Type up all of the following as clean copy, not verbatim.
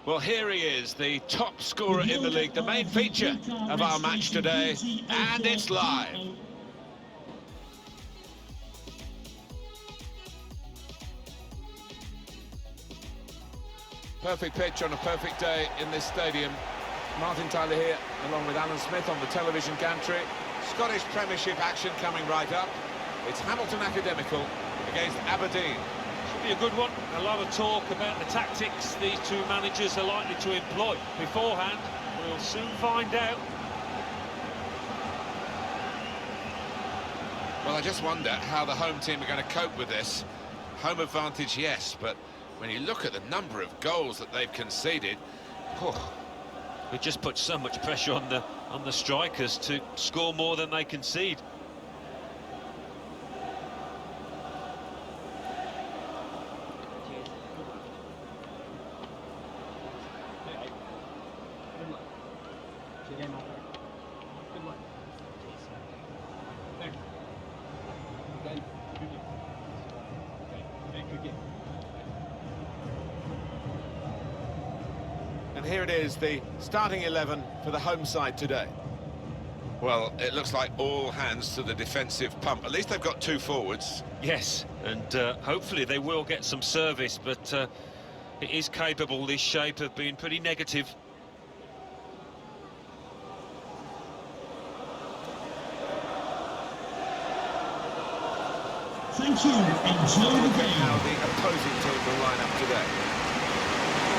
Well, here he is, the top scorer in the league, the main feature of our match today, and it's live. Perfect pitch on a perfect day in this stadium. Martin Tyler here, along with Alan Smith on the television gantry. Scottish Premiership action coming right up. It's Hamilton Academical against Aberdeen. Should be a good one. A lot of talk about the tactics these two managers are likely to employ beforehand. We'll soon find out. Well, I just wonder how the home team are going to cope with this. Home advantage, yes, but when you look at the number of goals that they've conceded, it just puts so much pressure on the strikers to score more than they concede. And here it is, the starting 11 for the home side today. Well, it looks like all hands to the defensive pump. At least they've got two forwards. Yes, and hopefully they will get some service, but it is capable, this shape, of being pretty negative. Thank you. Enjoy the game. How the opposing team will line up today.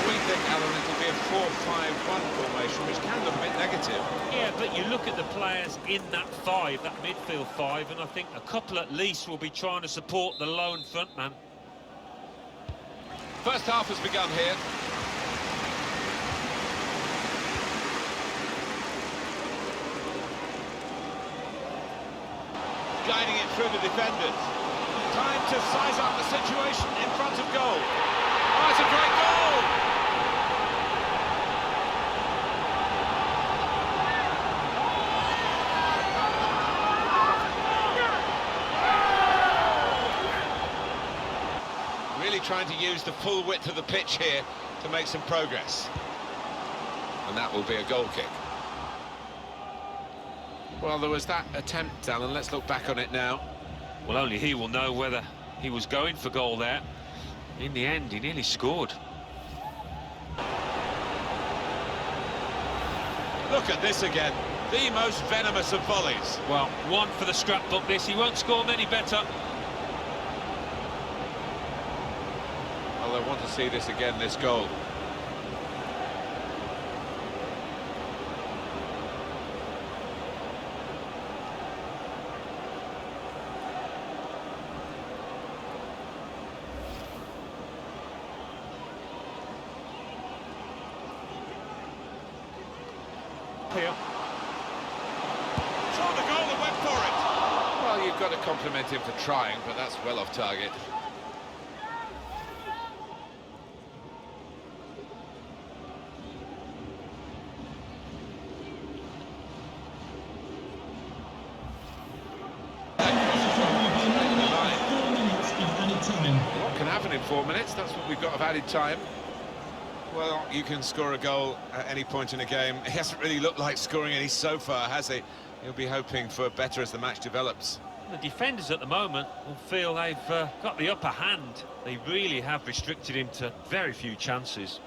We think, Alan, it'll be a 4-5-1 formation, which can look a bit negative. Yeah, but you look at the players in that five, that midfield five, and I think a couple at least will be trying to support the lone front man. First half has begun here. Guiding it through the defenders. Time to size up the situation in front of goal. Oh, it's a great goal! Really trying to use the full width of the pitch here to make some progress. And that will be a goal kick. Well, there was that attempt, Alan. Let's look back on it now. Well, only he will know whether he was going for goal there. In the end, he nearly scored. Look at this again. The most venomous of volleys. Well, one for the scrapbook this. He won't score many better. Well, I want to see this again, this goal. Here. Saw the goal and went for it. Well, you've got to compliment him for trying, but that's well off target. What can happen in 4 minutes? That's what we've got of added time. Well, you can score a goal at any point in a game. He hasn't really looked like scoring any so far, has he? He'll be hoping for better as the match develops. The defenders at the moment will feel they've got the upper hand. They really have restricted him to very few chances.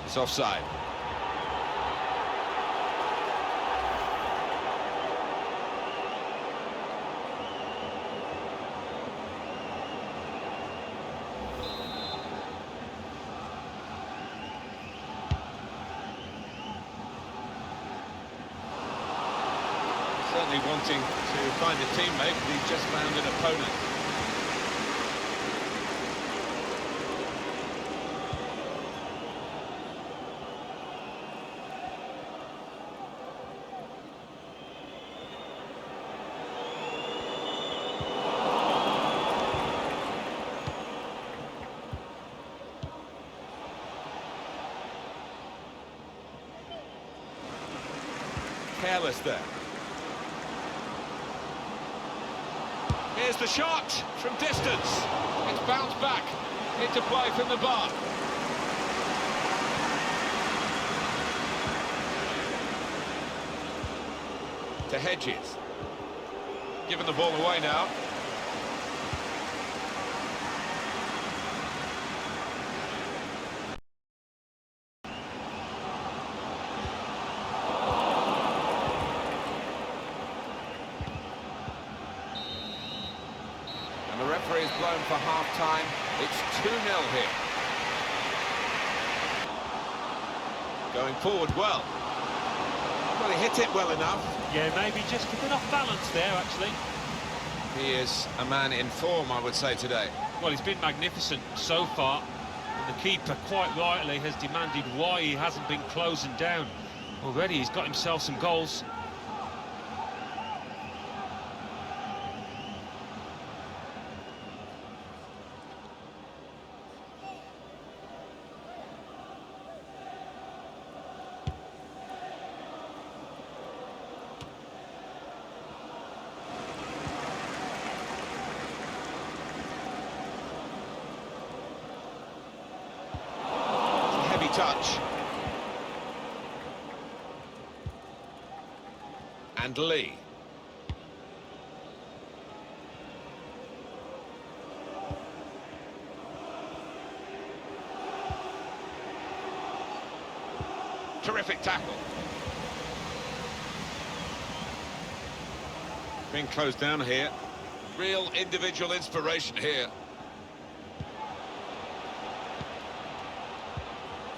It's offside. Certainly wanting to find a teammate, but he's just found an opponent. careless there. Here's the shot from distance. It's bounced back into play from the bar. To Hedges. Giving the ball away now. And the referee is blown for half-time. It's 2-0 here. Going forward well. Well, he hit it well enough. Yeah, maybe just a bit off balance there, actually. He is a man in form, I would say, today. Well, he's been magnificent so far. And the keeper, quite rightly, has demanded why he hasn't been closing down. Already, he's got himself some goals. Touch. And Lee. Terrific tackle. Being closed down here. Real individual inspiration here.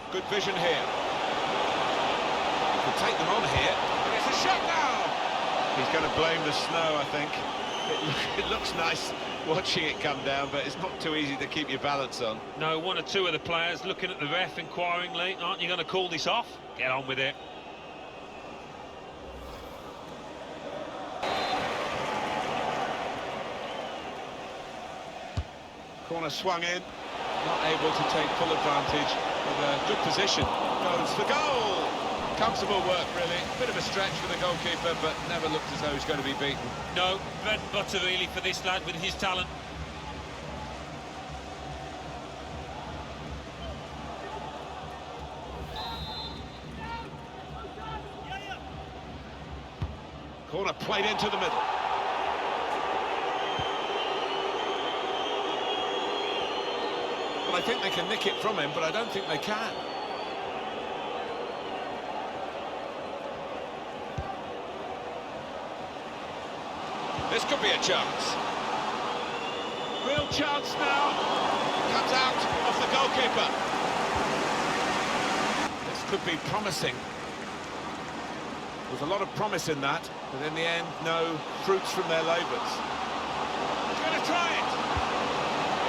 Good vision here. He can take them on here. And it's a shot now! He's going to blame the snow, I think. It looks nice watching it come down, but it's not too easy to keep your balance on. No, one or two of the players looking at the ref inquiringly. Aren't you going to call this off? Get on with it. Corner swung in. Not able to take full advantage with a good position. Goes for goal! Comfortable work, really. Bit of a stretch for the goalkeeper, but never looked as though he's going to be beaten. No, bread and butter really for this lad with his talent. Corner played into the middle. Well, I think they can nick it from him, but I don't think they can. This could be a chance. Real chance now. Comes out of the goalkeeper. This could be promising. There's a lot of promise in that, but in the end, no fruits from their labours. He's going to try it.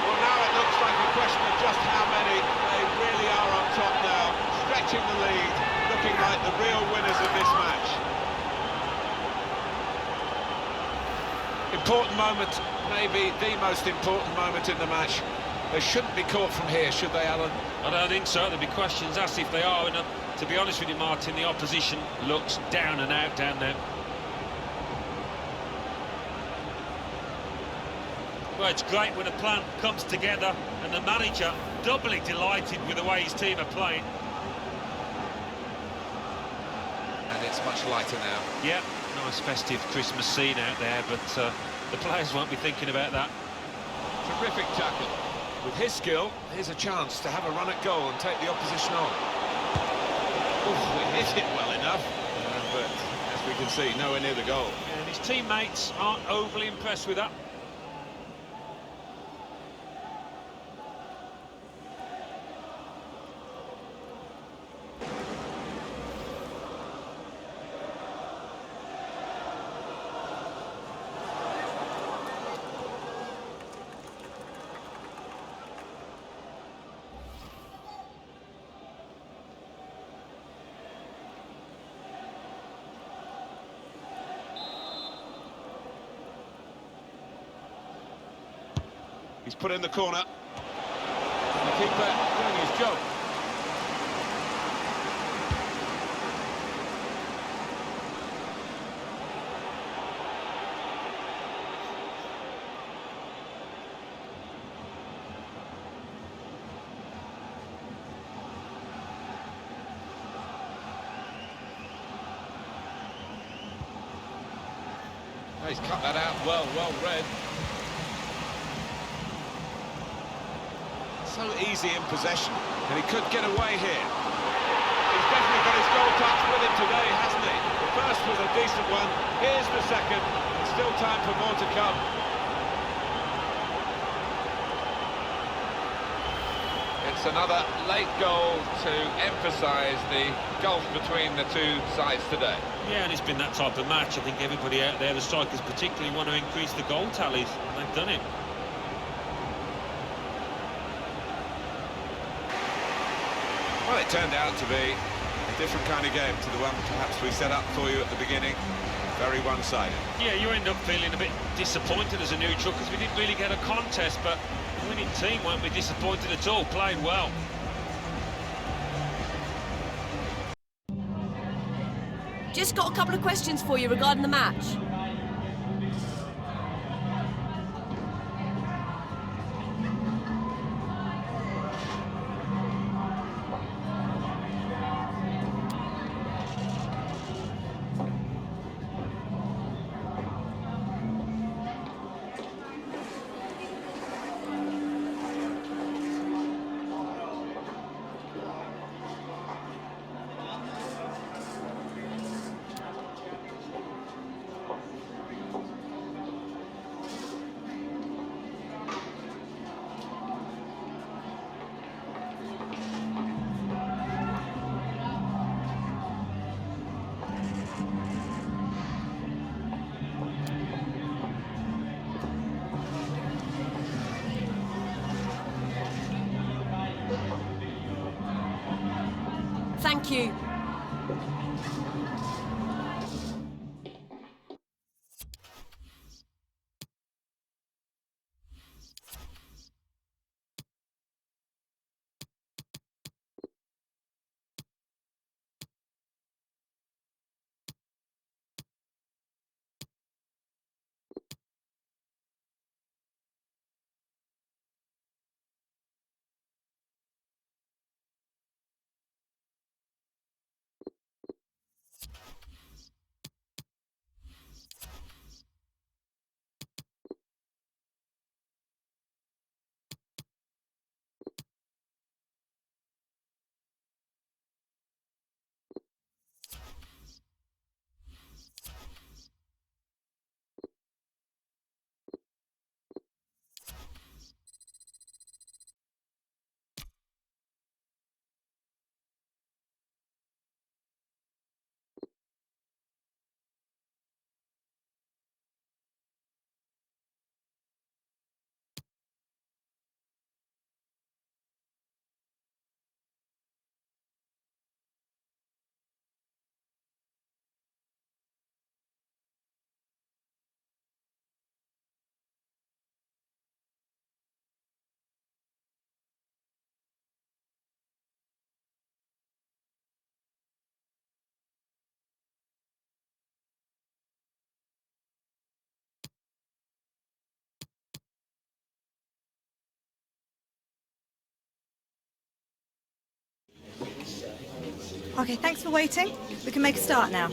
Well, now it looks like a question of just how many. They really are on top now, stretching the lead, looking like the real winners of this match. Important moment, maybe the most important moment in the match. They shouldn't be caught from here, should they, Alan? I don't think so. There'll be questions asked if they are. And to be honest with you, Martin, the opposition looks down and out down there. Well, it's great when a plan comes together and the manager doubly delighted with the way his team are playing. And it's much lighter now. Yeah, nice festive Christmas scene out there, but the players won't be thinking about that. Terrific tackle. With his skill, here's a chance to have a run at goal and take the opposition on. Oof, he hit it well enough, but as we can see, nowhere near the goal. And his teammates aren't overly impressed with that. He's put in the corner. And the keeper doing his job. Oh, he's cut that out well read. So easy in possession, and he could get away here. He's definitely got his goal touch with him today, hasn't he? The first was a decent one, here's the second, and still time for more to come. It's another late goal to emphasise the gulf between the two sides today. Yeah, and it's been that type of match. I think everybody out there, the strikers particularly, want to increase the goal tallies, and they've done it. Well, it turned out to be a different kind of game to the one perhaps we set up for you at the beginning. Very one-sided. Yeah, you end up feeling a bit disappointed as a neutral because we didn't really get a contest, but the winning team won't be disappointed at all, played well. Just got a couple of questions for you regarding the match. Thank you. Okay, thanks for waiting. We can make a start now.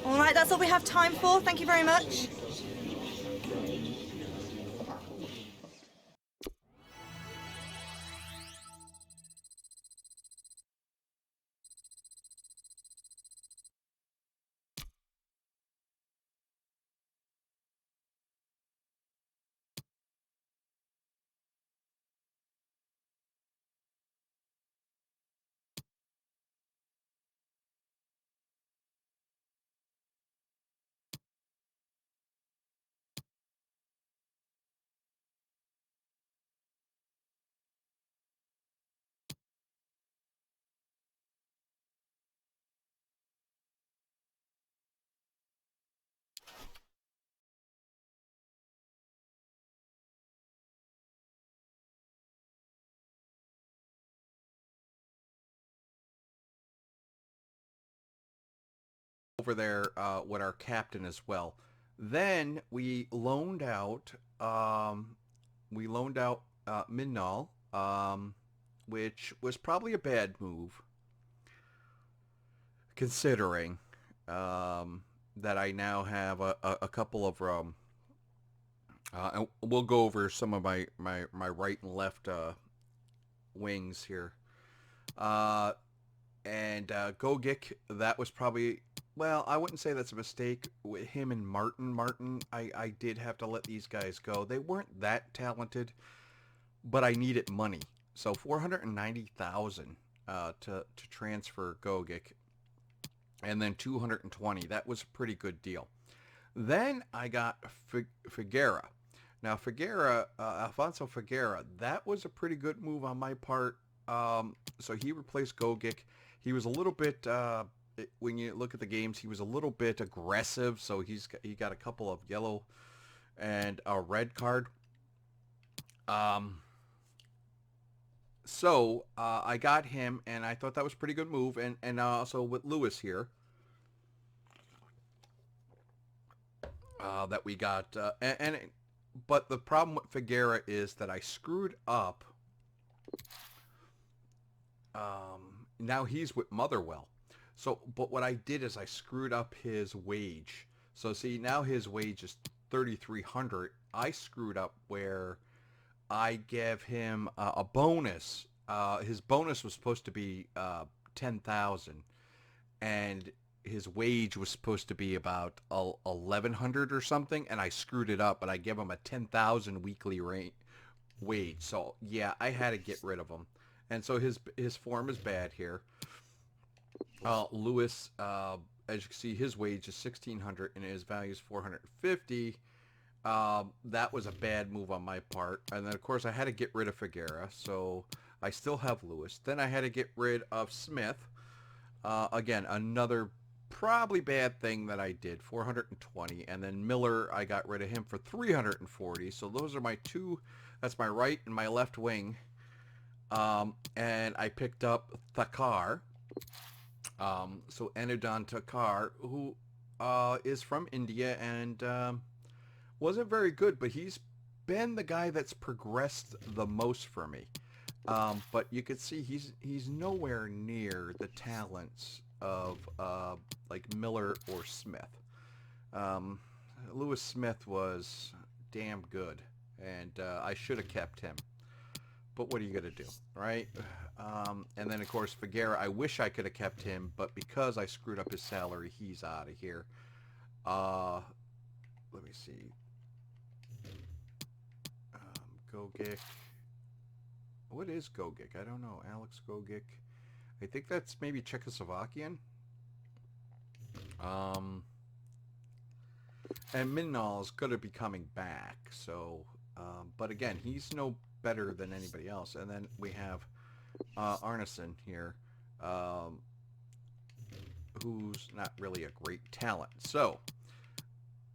All right, that's all we have time for. Thank you very much. over there with our captain as well. Then we loaned out Minnal, which was probably a bad move, considering that I now have a couple of and we'll go over some of my right and left wings here. And Gogic, that was probably, well, I wouldn't say that's a mistake. With him and Martin, I did have to let these guys go. They weren't that talented, but I needed money. So 490,000 to transfer Gogic, and then 220. That was a pretty good deal. Then I got Figuera. Now Figuera, Alfonso Figuera, that was a pretty good move on my part. So he replaced Gogic. He was a little bit, when you look at the games, he was a little bit aggressive. So he got a couple of yellow and a red card. So I got him, and I thought that was a pretty good move. And also with Lewis here, that we got, but the problem with Figuera is that I screwed up. Now he's with Motherwell. So, but what I did is I screwed up his wage. So see, now his wage is 3,300. I screwed up where I gave him a bonus. His bonus was supposed to be 10,000, and his wage was supposed to be about 1,100 or something, and I screwed it up. But I gave him a 10,000 weekly wage. So yeah, I had to get rid of him. And so his form is bad here. Lewis, as you can see, his wage is 1,600 and his value is 450. That was a bad move on my part. And then, of course, I had to get rid of Figuera. So I still have Lewis. Then I had to get rid of Smith. Again, another probably bad thing that I did, 420. And then Miller, I got rid of him for 340. So those are my two. That's my right and my left wing. And I picked up Thakar. So Anudon Thakar, who is from India and wasn't very good, but he's been the guy that's progressed the most for me. But you could see he's nowhere near the talents of like Miller or Smith. Lewis Smith was damn good, and I should have kept him. But what are you going to do, right? And then, of course, Figuera, I wish I could have kept him, but because I screwed up his salary, he's out of here. Let me see. Gogic. What is Gogic? I don't know. Alex Gogic. I think that's maybe Czechoslovakian. And Minnal is going to be coming back. So, but again, he's no better than anybody else. And then we have Arneson here, who's not really a great talent. So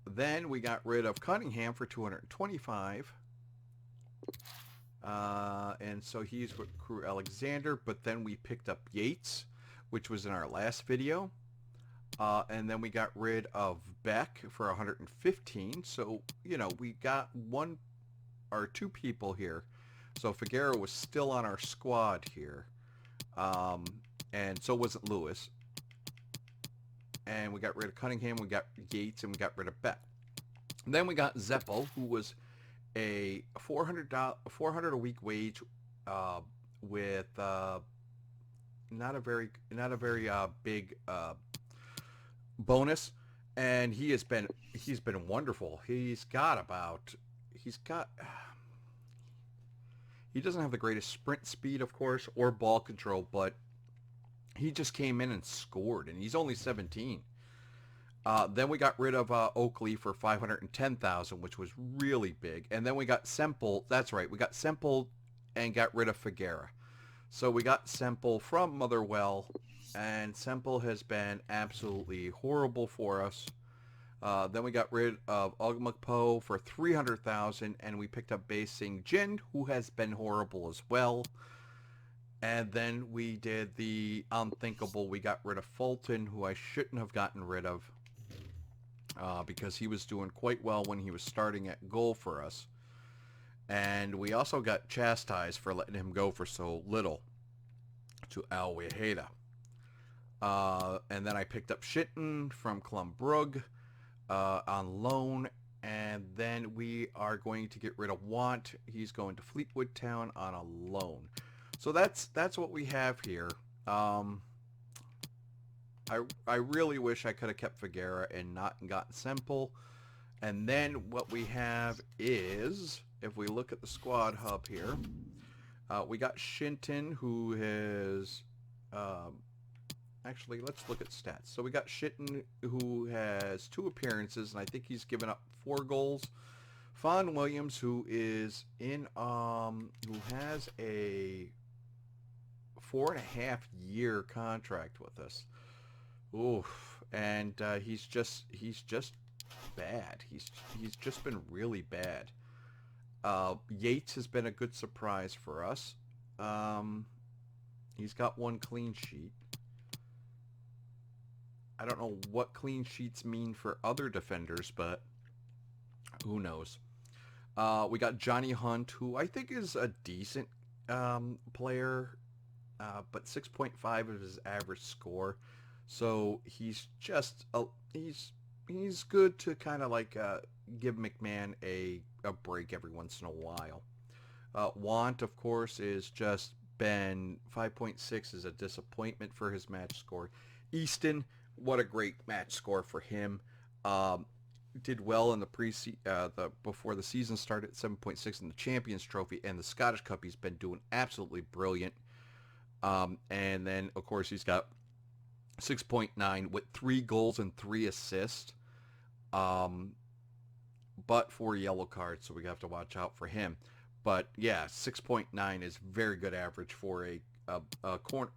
then we got rid of Cunningham for 225. And so he's with Crew Alexander, but then we picked up Yates, which was in our last video. And then we got rid of Beck for 115. So, you know, we got one or two people here. So Figuera was still on our squad here. And so wasn't Lewis. And we got rid of Cunningham, we got Yates, and we got rid of Beck. And then we got Zeppel, who was a $400 a week wage with not a very big bonus, and he's been wonderful. He doesn't have the greatest sprint speed, of course, or ball control, but he just came in and scored, and he's only 17. Then we got rid of Oakley for 510,000, which was really big. And then we got Semple. That's right. We got Semple and got rid of Figuera. So we got Semple from Motherwell, and Semple has been absolutely horrible for us. Then we got rid of Ogmukpo for 300,000, and we picked up Bei Sing Jin, who has been horrible as well. And then we did the unthinkable. We got rid of Fulton, who I shouldn't have gotten rid of because he was doing quite well when he was starting at goal for us. And we also got chastised for letting him go for so little to Al Waheda. And then I picked up Shitten from Clumbrugge on loan. And then we are going to get rid of Want. He's going to Fleetwood Town on a loan. So that's what we have here. I really wish I could have kept Figuera and not gotten Semple. And then what we have is, if we look at the squad hub here, we got Shinton, who has... actually, let's look at stats. So we got Shitten, who has 2 appearances, and I think he's given up 4 goals. Fawn Williams, who is in, who has a 4.5-year contract with us. Oof, and he's just bad. He's just been really bad. Yates has been a good surprise for us. He's got 1 clean sheet. I don't know what clean sheets mean for other defenders, but who knows. We got Johnny Hunt, who I think is a decent player, but 6.5 is his average score. So he's just he's good to kind of like give McMahon a break every once in a while. Want, of course, is just been 5.6 is a disappointment for his match score. Easton, what a great match score for him. Did well in the before the season started, 7.6 in the Champions Trophy, and the Scottish Cup he's been doing absolutely brilliant. And then of course he's got 6.9 with 3 goals and 3 assists. But 4 yellow cards, so we have to watch out for him. But yeah, 6.9 is very good average for a corner.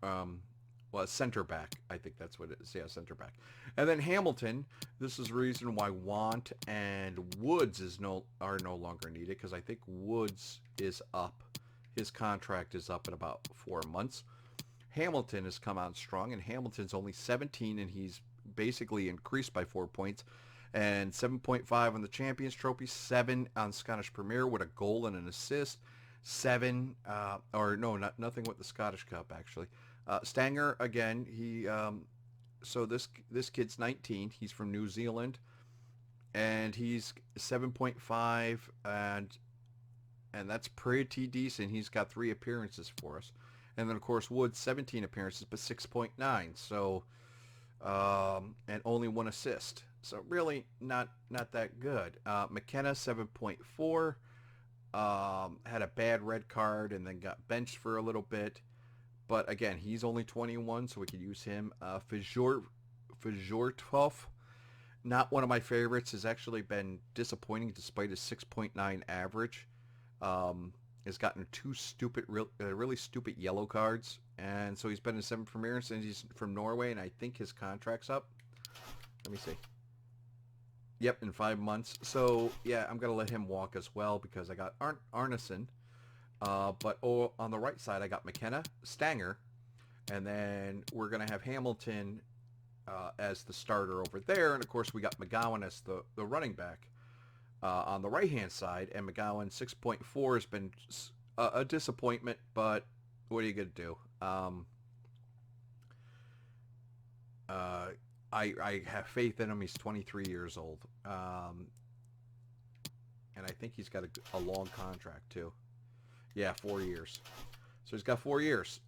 Well, a center back. I think that's what it is. Yeah, center back. And then Hamilton. This is the reason why Want and Woods are no longer needed, because I think Woods is up. His contract is up in about 4 months. Hamilton has come on strong, and Hamilton's only 17, and he's basically increased by 4 points. And 7.5 on the Champions Trophy, 7 on Scottish Premier with a goal and an assist. 7, nothing with the Scottish Cup actually. Stanger again. He so this kid's 19. He's from New Zealand, and he's 7.5, and that's pretty decent. He's got 3 appearances for us, and then of course Woods 17 appearances but 6.9. So and only 1 assist. So really not that good. McKenna 7.4. Had a bad red card and then got benched for a little bit. But again, he's only 21, so we could use him. Fajortov, not one of my favorites, has actually been disappointing despite his 6.9 average. Has gotten 2 really stupid yellow cards. And so he's been in 7 premieres, and he's from Norway, and I think his contract's up. Let me see. Yep, in 5 months. So, yeah, I'm going to let him walk as well because I got Arneson. But on the right side, I got McKenna, Stanger, and then we're going to have Hamilton as the starter over there. And, of course, we got McGowan as the running back on the right-hand side. And McGowan, 6.4, has been a disappointment, but what are you going to do? I have faith in him. He's 23 years old. And I think he's got a long contract, too. Yeah, 4 years. So he's got 4 years.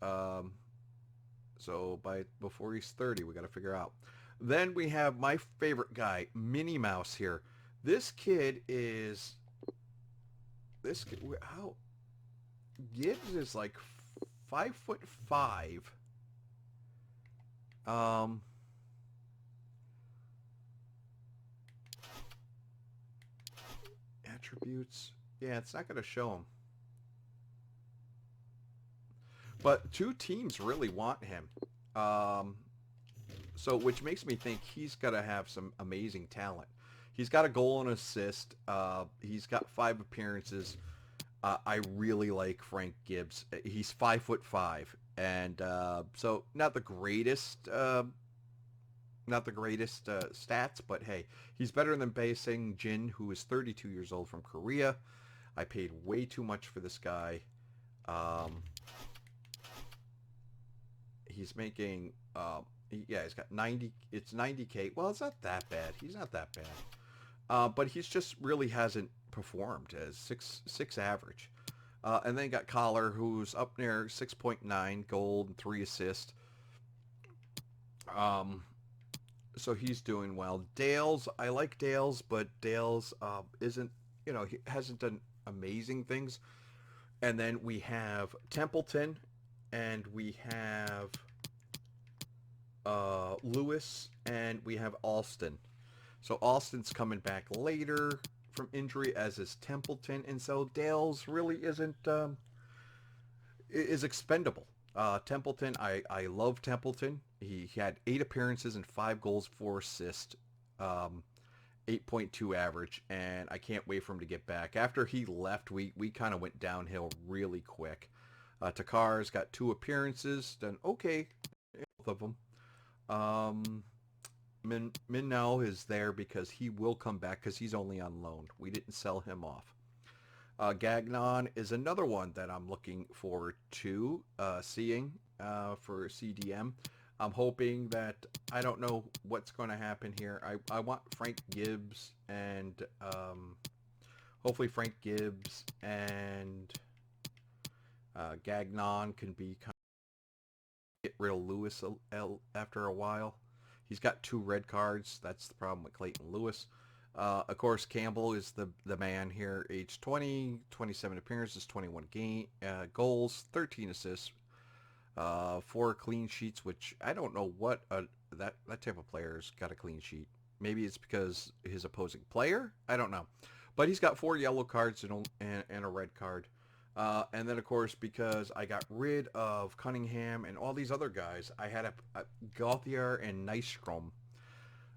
So before he's 30, we got to figure out. Then we have my favorite guy, Minnie Mouse here. This kid is... How... Gibbs is like 5'5". Attributes. Yeah, it's not going to show him. But 2 teams really want him. So, which makes me think he's got to have some amazing talent. He's got a goal and assist. He's got 5 appearances. I really like Frank Gibbs. He's 5'5", And so not the greatest stats, but hey, he's better than Bae-Sing Jin, who is 32 years old from Korea. I paid way too much for this guy. He's making, yeah, he's got 90, it's 90K. Well, it's not that bad. He's not that bad. But he's just really hasn't performed as 6 average. And then you got Collar, who's up near 6.9 gold and 3 assists. So he's doing well. Dales, I like Dales, but Dales isn't, you know, he hasn't done amazing things. And then we have Templeton, and we have Lewis, and we have Alston. So Alston's coming back later from injury, as is Templeton, and so Dales really isn't is expendable. Templeton, I love Templeton. He had 8 appearances and 5 goals, 4 assists, 8.2 average, and I can't wait for him to get back. After he left, we kind of went downhill really quick. Takar's got 2 appearances, done okay, both of them. Minnow is there because he will come back because he's only on loan. We didn't sell him off. Gagnon is another one that I'm looking forward to seeing for CDM. I'm hoping that, I don't know what's going to happen here. I want Frank Gibbs and hopefully Frank Gibbs and Gagnon can be kind of get rid of Lewis after a while. He's got 2 red cards. That's the problem with Clayton Lewis. Of course, Campbell is the man here. Age 20, 27 appearances, 21 goals, 13 assists, 4 clean sheets, which I don't know what that type of player's got a clean sheet. Maybe it's because his opposing player? I don't know. But he's got 4 yellow cards and a red card. And then, of course, because I got rid of Cunningham and all these other guys, I had a Gauthier and Nystrom.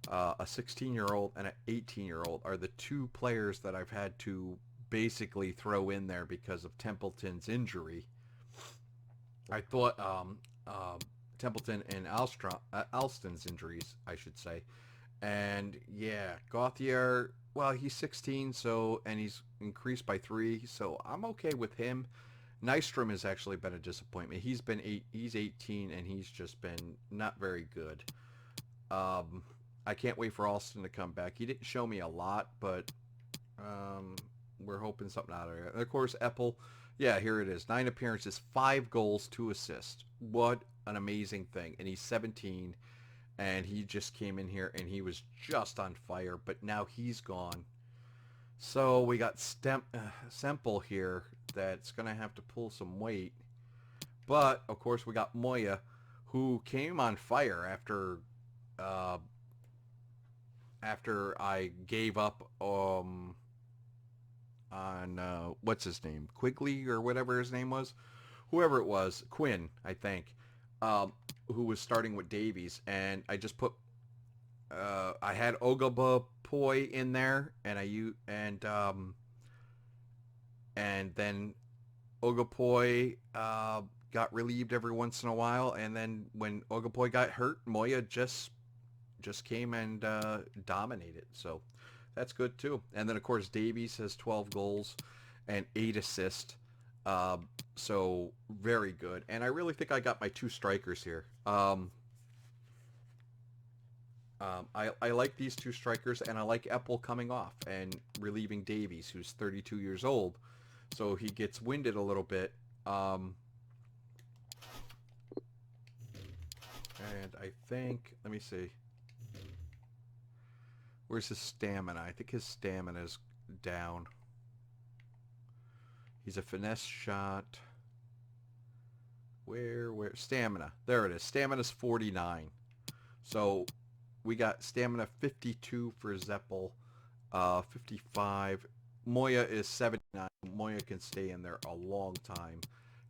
A 16-year-old and an 18-year-old are the 2 players that I've had to basically throw in there because of Templeton's injury. I thought Templeton and Alston's injuries, I should say. And yeah, Gauthier, well, he's 16, so, and he's increased by 3, so I'm okay with him. Nystrom has actually been a disappointment. He's 18, and he's just been not very good. I can't wait for Alston to come back. He didn't show me a lot, but we're hoping something out of it. And of course, Eppel, yeah, here it is. 9 appearances, 5 goals, 2 assists. What an amazing thing. And he's 17, and he just came in here, and he was just on fire, but now he's gone. So we got Semple here that's going to have to pull some weight. But, of course, we got Moya, who came on fire after I gave up on what's his name, Quigley or whatever his name was, whoever it was, Quinn, I think, who was starting with Davies, and I just put I had Ogabapoi in there, and then Ogapoi got relieved every once in a while, and then when Ogapoi got hurt, Moya just came and dominated. So that's good too. And then of course Davies has 12 goals and 8 assists. So very good. And I really think I got my 2 strikers here. I like these 2 strikers, and I like Eppel coming off and relieving Davies, who's 32 years old. So he gets winded a little bit. And I think, let me see. Where's his stamina? I think his stamina is down. He's a finesse shot. Where? Stamina. There it is. Stamina's 49. So we got stamina 52 for Zeppel. 55. Moya is 79. Moya can stay in there a long time.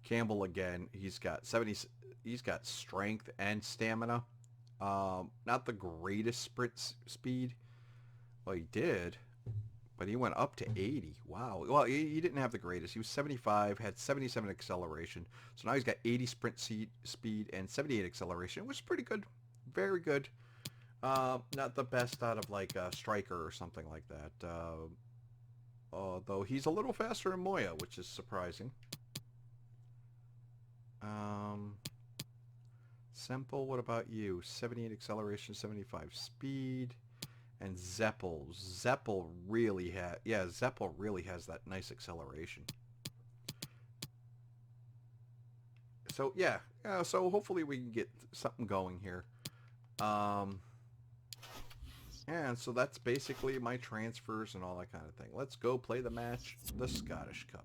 Campbell again. He's got 70. He's got strength and stamina. Not the greatest sprint speed. Well, he did, but he went up to 80. Wow. Well, he didn't have the greatest. He was 75, had 77 acceleration. So now he's got 80 sprint speed and 78 acceleration, which is pretty good. Very good. Not the best out of like a striker or something like that. Though he's a little faster than Moya, which is surprising. Simple, what about you? 78 acceleration, 75 speed. And Zeppel. Zeppel really has that nice acceleration. So yeah, so hopefully we can get something going here. And so that's basically my transfers and all that kind of thing. Let's go play the match, the Scottish Cup.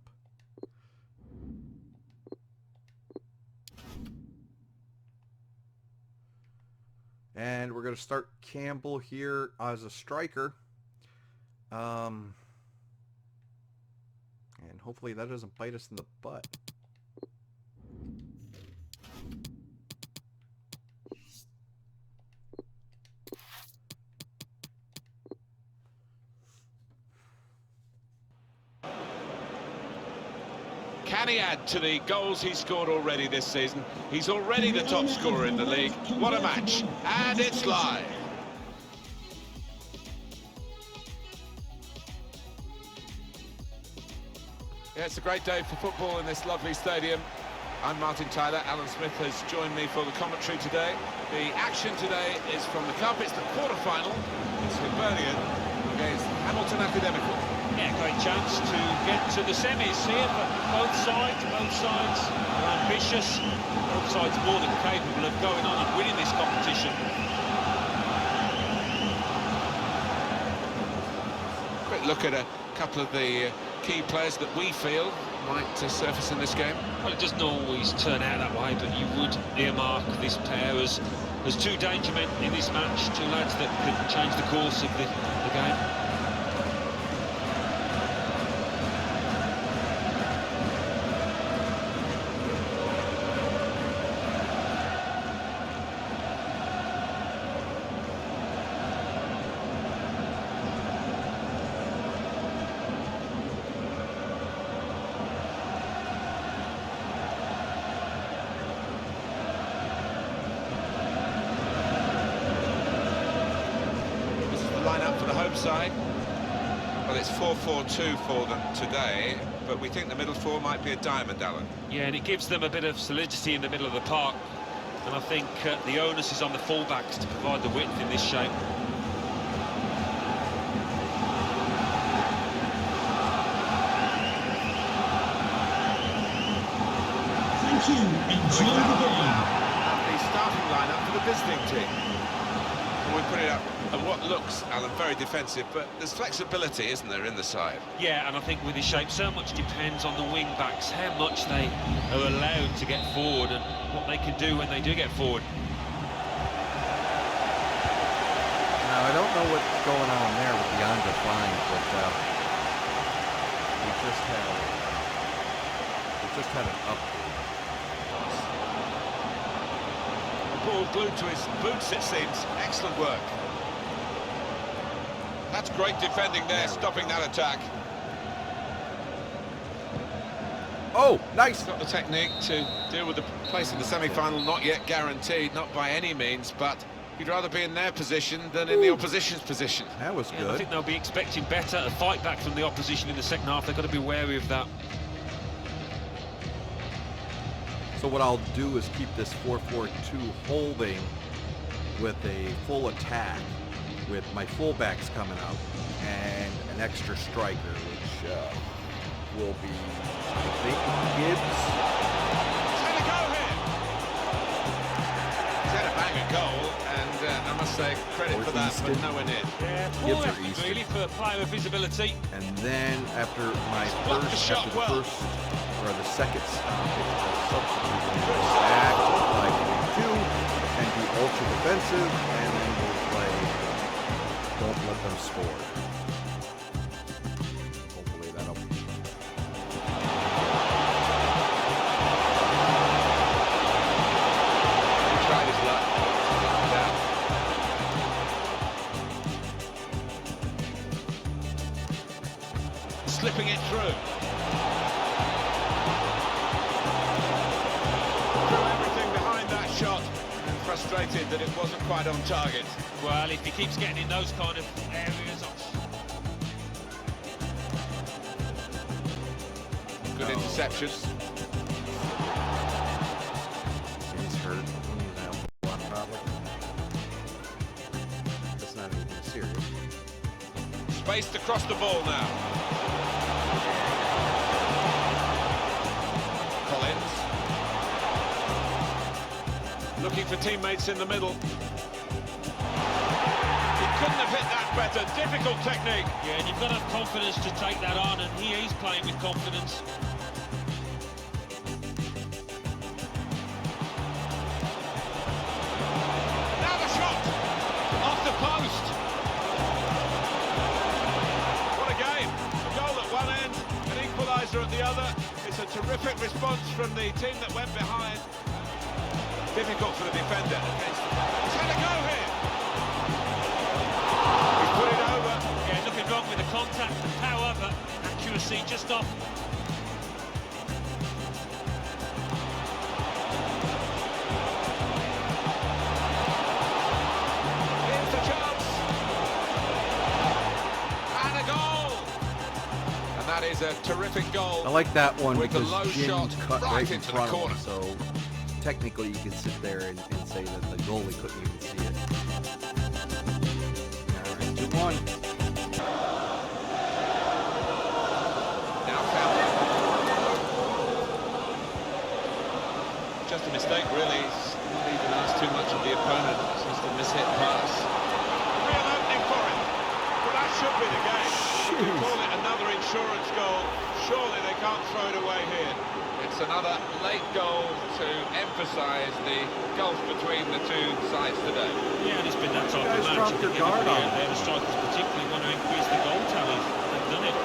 And we're going to start Campbell here as a striker. And hopefully that doesn't bite us in the butt. Can he add to the goals he's scored already this season? He's already the top scorer in the league. What a match. And it's live. Yeah, it's a great day for football in this lovely stadium. I'm Martin Tyler. Alan Smith has joined me for the commentary today. The action today is from the Cup. It's the quarter-final. It's Hibernian against Hamilton Academical. Yeah, great chance to get to the semis here for both sides. Both sides are ambitious. Both sides more than capable of going on and winning this competition. Quick look at a couple of the key players that we feel might surface in this game. Well, it doesn't always turn out that way, but you would earmark this pair as two danger men in this match, two lads that could change the course of the game. Side. Well, it's 4-4-2 for them today, but we think the middle four might be a diamond, Alan. Yeah, and it gives them a bit of solidity in the middle of the park, and I think the onus is on the fullbacks to provide the width in this shape. Thank you. Enjoy the game. The starting lineup for the visiting team. And we put it up at what looks, Alan, very defensive, but there's flexibility, isn't there, in the side? Yeah, and I think with this shape, so much depends on the wing-backs, how much they are allowed to get forward and what they can do when they do get forward. Now, I don't know what's going on there with the on-defined, but we just had an update. The ball glued to his boots, it seems. Excellent work. That's great defending there, stopping that attack. Oh, nice! Got the technique to deal with the place in the semi-final, not yet guaranteed, not by any means, but he'd rather be in their position than in the opposition's position. That was good. I think they'll be expecting better, a fight back from the opposition in the second half. They've got to be wary of that. So what I'll do is keep this 4-4-2 holding with a full attack, with my fullbacks coming out and an extra striker, which will be, I think, Gibbs. He's had a go here. He's had a banger goal, and I must say credit for that, but nowhere near. Yeah, Gibbs poor or effort Easton. really for player visibility. And then after Blocked the shot well. the second stop, it's a substitute back to 5-2 and be ultra defensive, and then we'll play don't let them score. Hopefully that'll be. He tried his luck. Everything behind that shot, and frustrated that it wasn't quite on target. Well, if he keeps getting in those kind of areas... Good interception. He's hurt. He's out for one probably. That's not anything serious. Spaced across the ball now. Collins. Looking for teammates in the middle. He couldn't have hit that better. Difficult technique. Yeah, and you've got to have confidence to take that on, and he's playing with confidence. Now the shot! Off the post! What a game! A goal at one end, an equaliser at the other. It's a terrific response from the team that went behind. Difficult for the defender against the... He's had a go here! He's put it over. Yeah, nothing wrong with the contact, the power, but accuracy just off. Here's the chance. And a goal! And that is a terrific goal. I like that one With the because low Jim shot cut right right in into the front of corner. him, so technically you can sit there and say that the goalie couldn't even see it. All right, 2-1. Now found it. Just a mistake, really. He's not even asked too much of the opponent. It's just a mishit pass. Real opening for him. Well, that should be the game. You could call it another insurance goal. Surely they can't throw it away here. It's another late goal to emphasise the gulf between the two sides today. Yeah, and it's been that type of match. I think everybody out there, the strikers particularly, want to increase the goal tally. They've done it.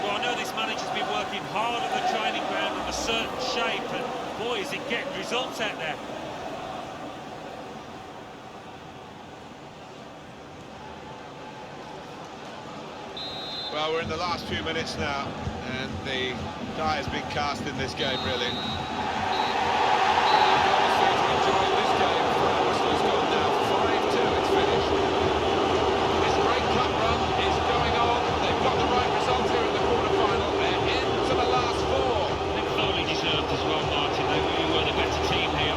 Well, I know this manager's been working hard on the training ground in a certain shape, and boy, is it getting results out there. Well, we're in the last few minutes now, and the die has been cast in this game, really. This game, Whistler's gone now 5-2, it's finished. This great cup run is going on. They've got the right result here in the quarter-final. They're into the last four. I think thoroughly deserved as well, Martin. They really were the better team here.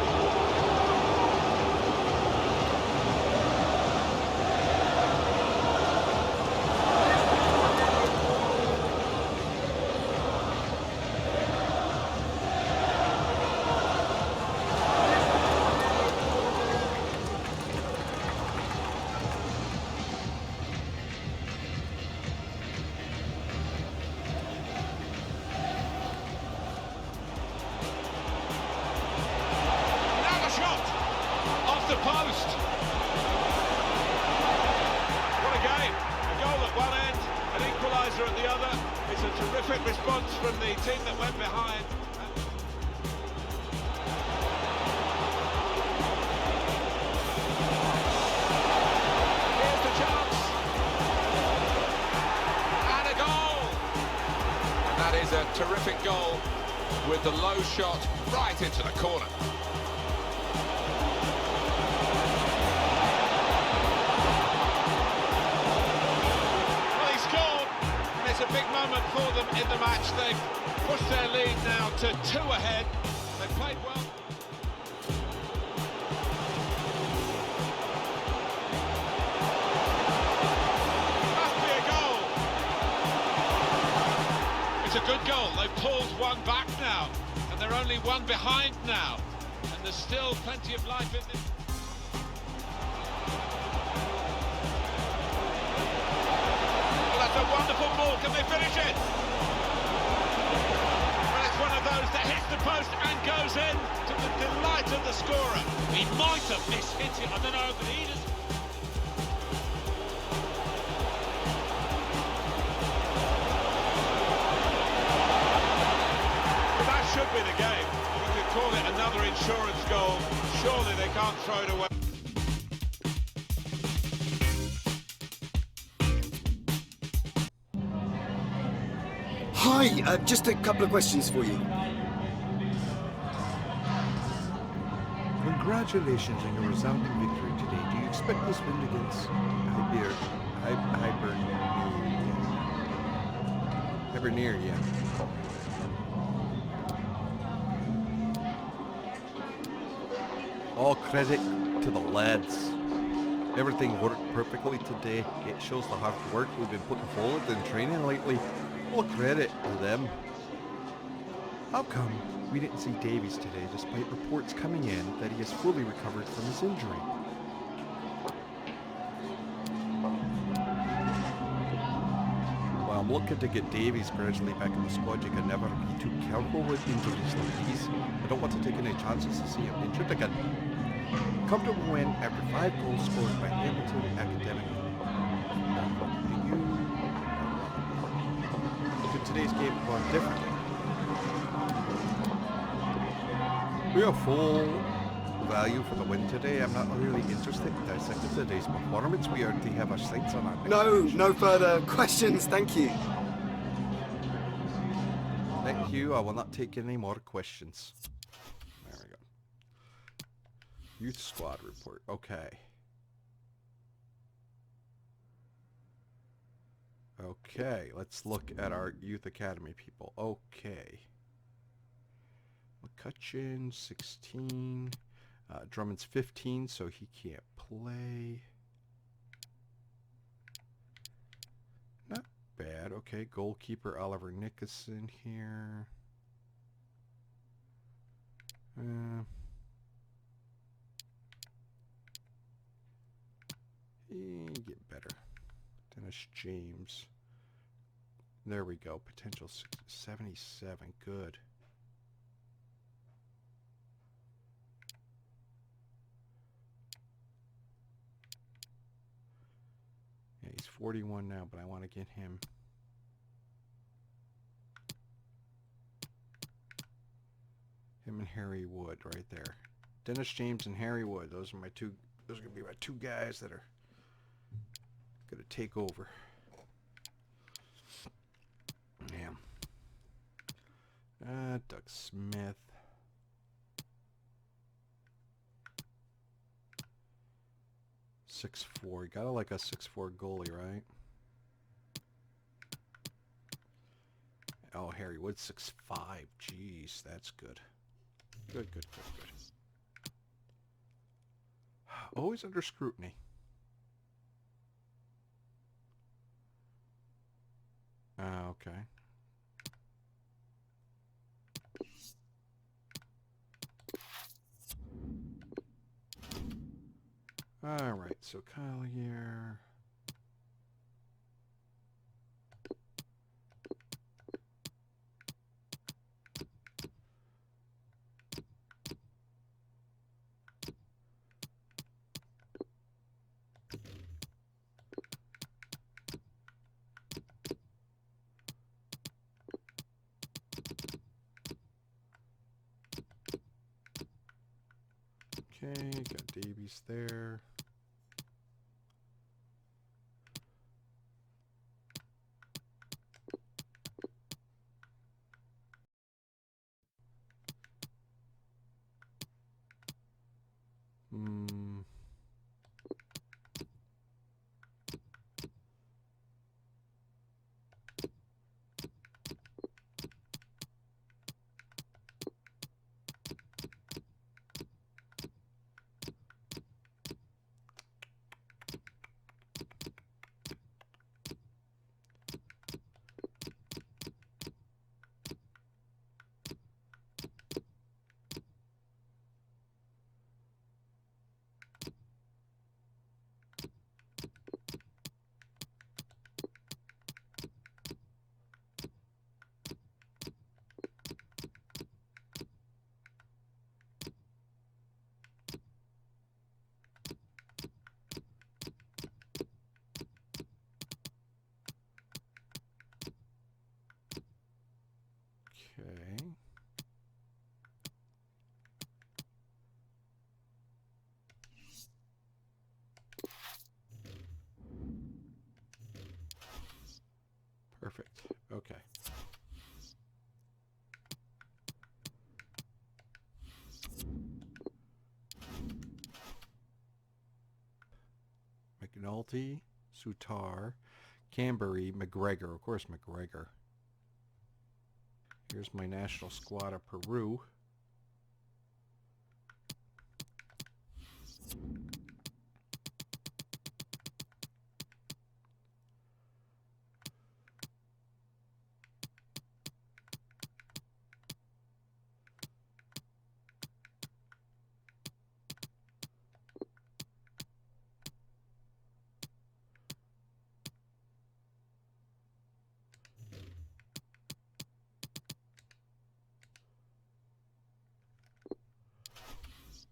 The post. What a game. A goal at one end, an equaliser at the other. It's a terrific response from the team that went behind. Here's the chance. And a goal. And that is a terrific goal with the low shot right into the corner. It's a big moment for them in the match. They've pushed their lead now to 2 ahead. They played well. Must be a goal. It's a good goal. They've pulled one back now, and they're only one behind now. And there's still plenty of life in this. That's a wonderful ball. Can they finish it? Well, it's one of those that hits the post and goes in to the delight of the scorer. He might have mishit it. I don't know, but he just... But that should be the game. You could call it another insurance goal. Surely they can't throw it away. Hi, just a couple of questions for you. Congratulations on your resounding victory today. Do you expect this win against Hibernian? All credit to the lads. Everything worked perfectly today. It shows the hard work we've been putting forward in training lately. All credit to them. How come we didn't see Davies today, despite reports coming in that he is fully recovered from his injury? Well, I'm looking to get Davies gradually back in the squad. You can never be too careful with injuries like these. I don't want to take any chances to see him injured again. Comfortable win after 5 goals scored by Hamilton Academic. Could today's game have gone differently? We have full value for the win today. I'm not really interested in dissecting today's performance. We already have our sights on our next match. No further questions, thank you. Thank you. I will not take any more questions. There we go. Youth squad report. Okay. Okay, let's look at our youth academy people. Okay. McCutcheon, 16. Drummond's 15, so he can't play. Not bad. Okay, goalkeeper Oliver Nickerson here. Get better. Dennis James. There we go. Potential 77. Good. Yeah, he's 41 now, but I want to get him. Him and Harry Wood right there. Dennis James and Harry Wood. Those are my two. Those are going to be my two guys that are going to take over. Yeah. Doug Smith. .6'4". You gotta like a 6'4" goalie, right? Oh, Harry Wood 6'5". Jeez, that's good. Good. Always under scrutiny. Okay. Alright, so Collier. Okay, got Davies there. Okay. Perfect. Okay. Penalty. Sutar. Canberry. McGregor. Of course, McGregor. Here's my national squad of Peru.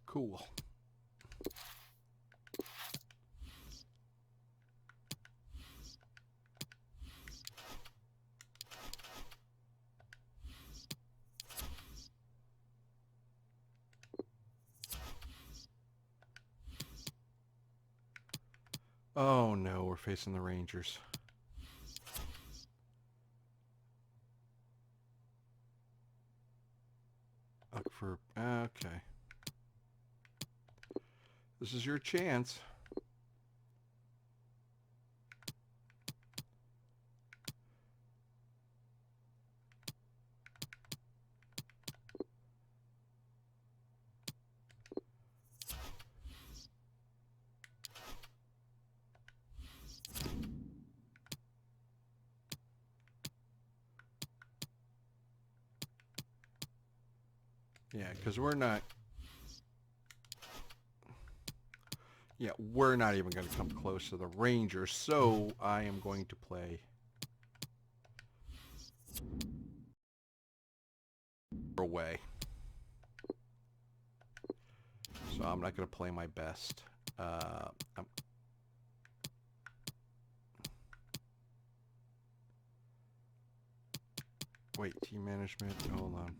Cool. Oh no, we're facing the Rangers. Look for, okay. This is your chance. Yeah, because we're not... Yeah, we're not even going to come close to the Rangers, so I am going to play away. So I'm not going to play my best. Wait, team management, hold on.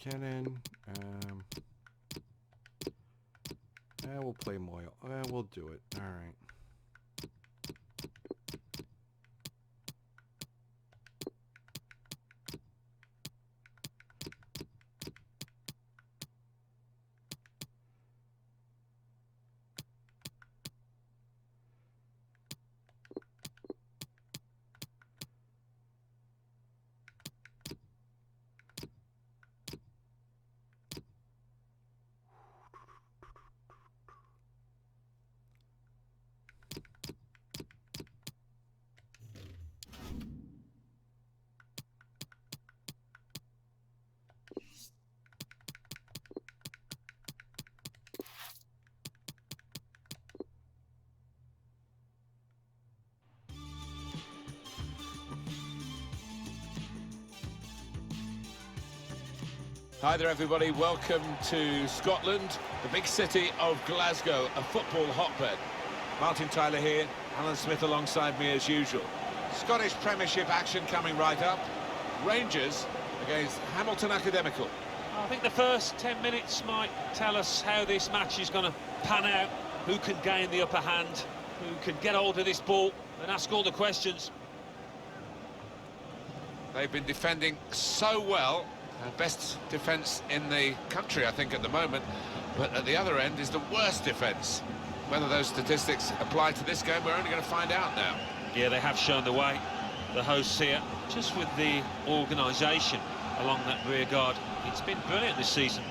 Cannon, we'll play Moyle. We'll do it. All right. Hi there everybody, welcome to Scotland, the big city of Glasgow, a football hotbed. Martin Tyler here, Alan Smith alongside me as usual. Scottish Premiership action coming right up. Rangers against Hamilton Academical. I think the first 10 minutes might tell us how this match is going to pan out, who can gain the upper hand, who can get hold of this ball and ask all the questions. They've been defending so well. Best defence in the country, I think, at the moment. But at the other end is the worst defence. Whether those statistics apply to this game, we're only going to find out now. Yeah, they have shown the way, the hosts here, just with the organisation along that rear guard. It's been brilliant this season.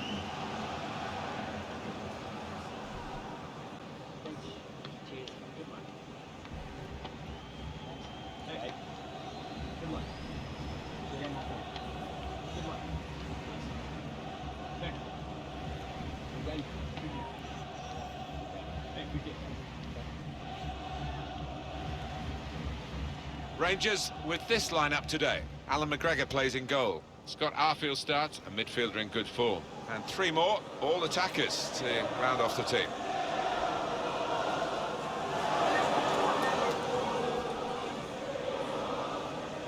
Rangers with this lineup today. Alan McGregor plays in goal. Scott Arfield starts, a midfielder in good form. And three more, all attackers to round off the team.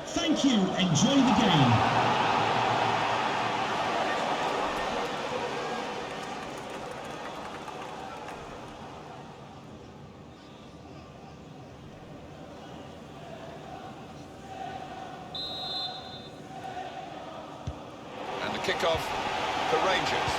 Thank you. Enjoy the game. kickoff for Rangers.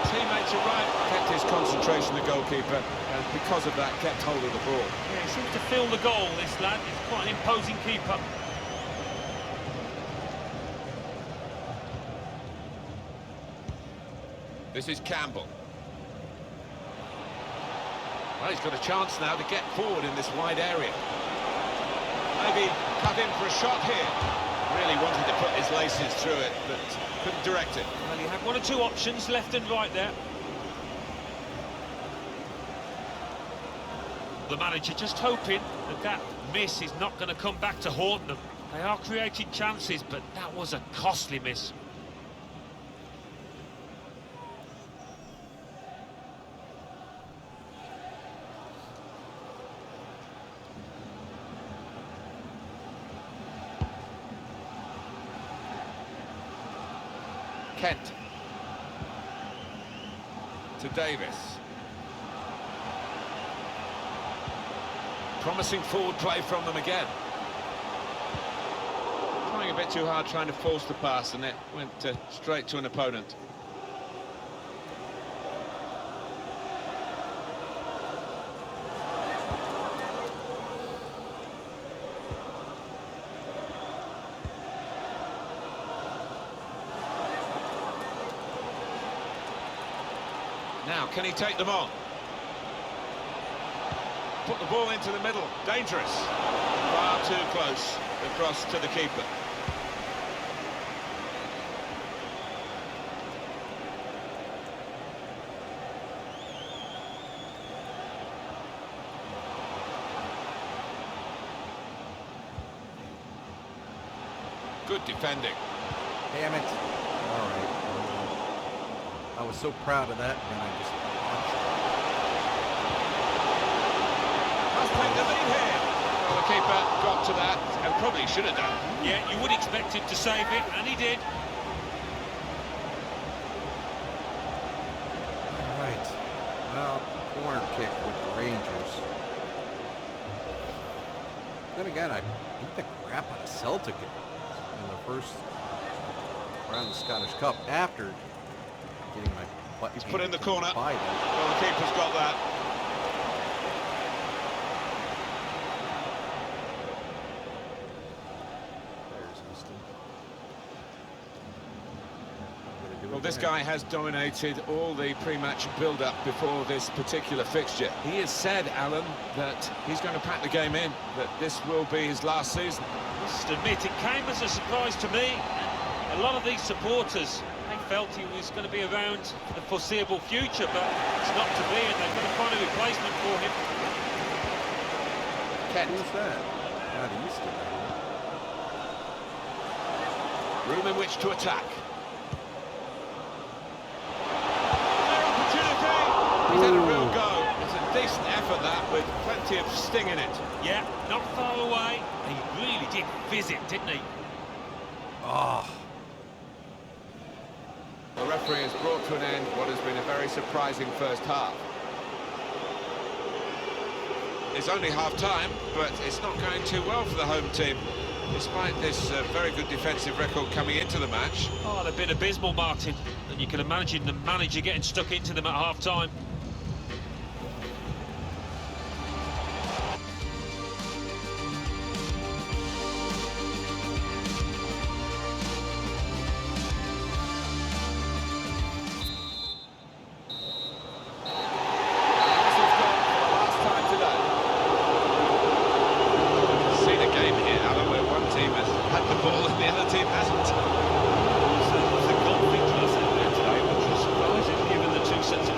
Teammates are right, kept his concentration, the goalkeeper, and because of that kept hold of the ball. Yeah, he seems to feel the goal, this lad. He's quite an imposing keeper. This is Campbell. Well, he's got a chance now to get forward in this wide area. Maybe cut in for a shot here. Really wanted to put his laces through it, but couldn't direct it. Well, he had one or two options, left and right there. The manager just hoping that that miss is not going to come back to haunt them. They are creating chances, but that was a costly miss. Kent. To Davis. Promising forward play from them again. Trying a bit too hard, trying to force the pass, and it went straight to an opponent. Now, can he take them on? Put the ball into the middle. Dangerous. Far too close across to the keeper. Good defending. Damn it. All right. I was so proud of that, and I just... Must take the lead here. Well, the keeper got to that, and probably should have done. Yeah, you would expect him to save it, and he did. All right. Well, corner kick with the Rangers. Then again, I beat the crap out of Celtic in the first round of the Scottish Cup after getting my butt. He's put in the corner. By them. Well, the keeper's got that. There's Easton. Well, this guy has dominated all the pre-match build-up before this particular fixture. He has said, Alan, that he's going to pack the game in, that this will be his last season. I must admit, it came as a surprise to me. A lot of these supporters, they felt he was going to be around for the foreseeable future, but it's not to be, and they've got to find a replacement for him. Kent. Who's that? Not Easton. Room in which to attack. Clear opportunity. He's had a real go. It's a decent effort, that, with plenty of sting in it. Yeah, not far away. He really did fizz it, didn't he? Oh. The referee has brought to an end what has been a very surprising first half. It's only half-time, but it's not going too well for the home team, despite this very good defensive record coming into the match. Oh, they've been abysmal, Martin, and you can imagine the manager getting stuck into them at half-time.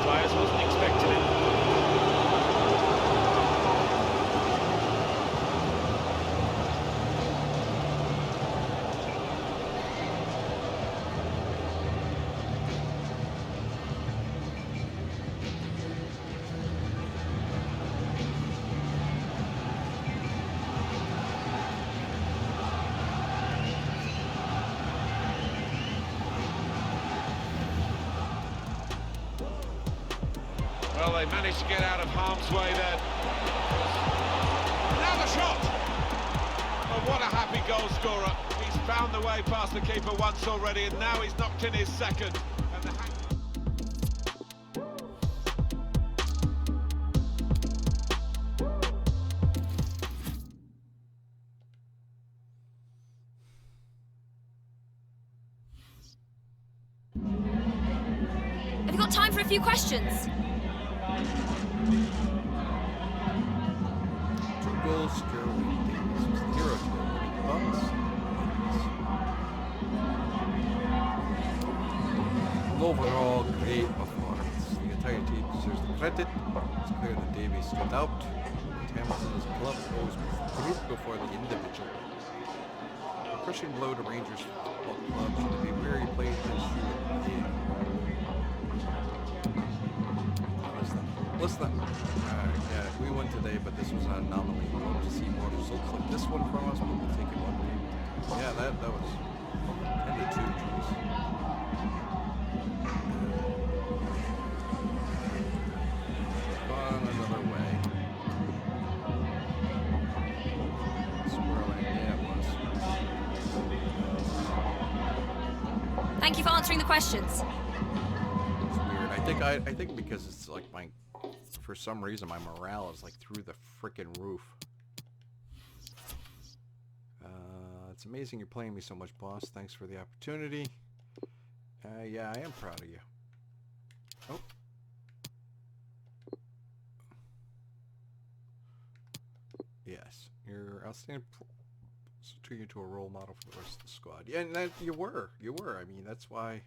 Players wasn't Well, they managed to get out of harm's way there. Now the shot! Oh, what a happy goal scorer. He's found the way past the keeper once already, and now he's knocked in his second. And the Have you got time for a few questions? 2 goals, Sterling Davis, 0 to the Bucks. Overall, great performance. The entire team deserves the credit. It's clear that Davies stood out. Hamilton as a club goes group before the individual. A crushing blow to Rangers Football Club should be where he played this year. Listen, yeah, we won today, but this was an anomaly. We hope to see more results like this one from us, but we'll take it one game. Yeah, that was 10-2, jeez. On another way. Swirling, yeah, it was. Thank you for answering the questions. It's weird. I think because it's like for some reason my morale is like through the frickin' roof. It's amazing you're playing me so much, boss. Thanks for the opportunity. Yeah, I am proud of you. Oh. Yes, you're outstanding. Turn you into a role model for the rest of the squad. Yeah, and that, you were. I mean, that's why